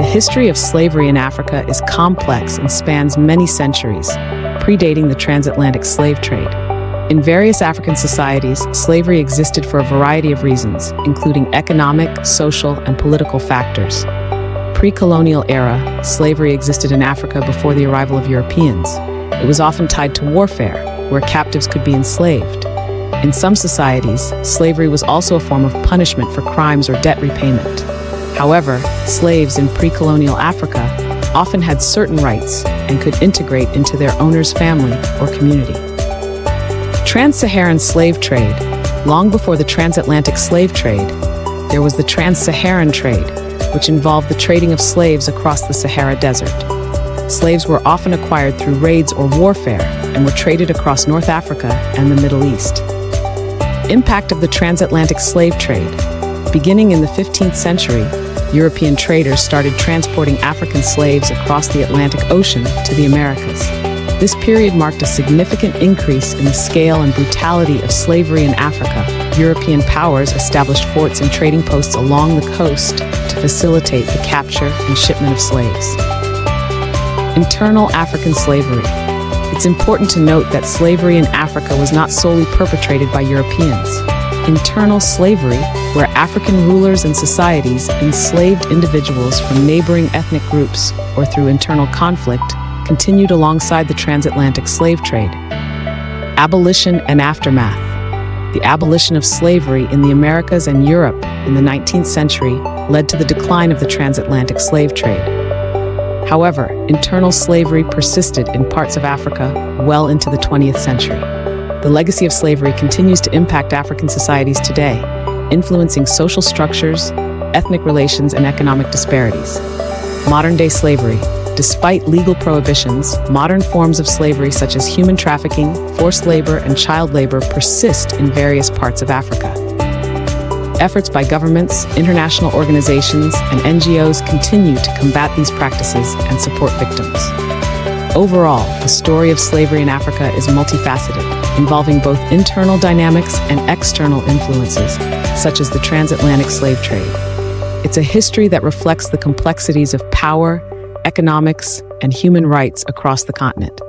history of slavery in Africa is complex and spans many centuries, predating the transatlantic slave trade. In various African societies, slavery existed for a variety of reasons, including economic, social, and political factors. Pre-colonial era, slavery existed in Africa before the arrival of Europeans. It was often tied to warfare, where captives could be enslaved. In some societies, slavery was also a form of punishment for crimes or debt repayment. However, slaves in pre-colonial Africa often had certain rights and could integrate into their owner's family or community. Trans-Saharan slave trade. Long before the transatlantic slave trade, there was the Trans-Saharan trade, which involved the trading of slaves across the Sahara Desert. Slaves were often acquired through raids or warfare and were traded across North Africa and the Middle East. Impact of the transatlantic slave trade. Beginning in the 15th century, European traders started transporting African slaves across the Atlantic Ocean to the Americas. This period marked a significant increase in the scale and brutality of slavery in Africa. European powers established forts and trading posts along the coast to facilitate the capture and shipment of slaves. Internal African slavery. It's important to note that slavery in Africa was not solely perpetrated by Europeans. Internal slavery, where African rulers and societies enslaved individuals from neighboring ethnic groups or through internal conflict, continued alongside the transatlantic slave trade. Abolition and aftermath. The abolition of slavery in the Americas and Europe in the 19th century led to the decline of the transatlantic slave trade. However, internal slavery persisted in parts of Africa well into the 20th century. The legacy of slavery continues to impact African societies today, influencing social structures, ethnic relations, and economic disparities. Modern-day slavery. Despite legal prohibitions, modern forms of slavery such as human trafficking, forced labor, and child labor persist in various parts of Africa. Efforts by governments, international organizations, and NGOs continue to combat these practices and support victims. Overall, the story of slavery in Africa is multifaceted, involving both internal dynamics and external influences, such as the transatlantic slave trade. It's a history that reflects the complexities of power, economics, and human rights across the continent.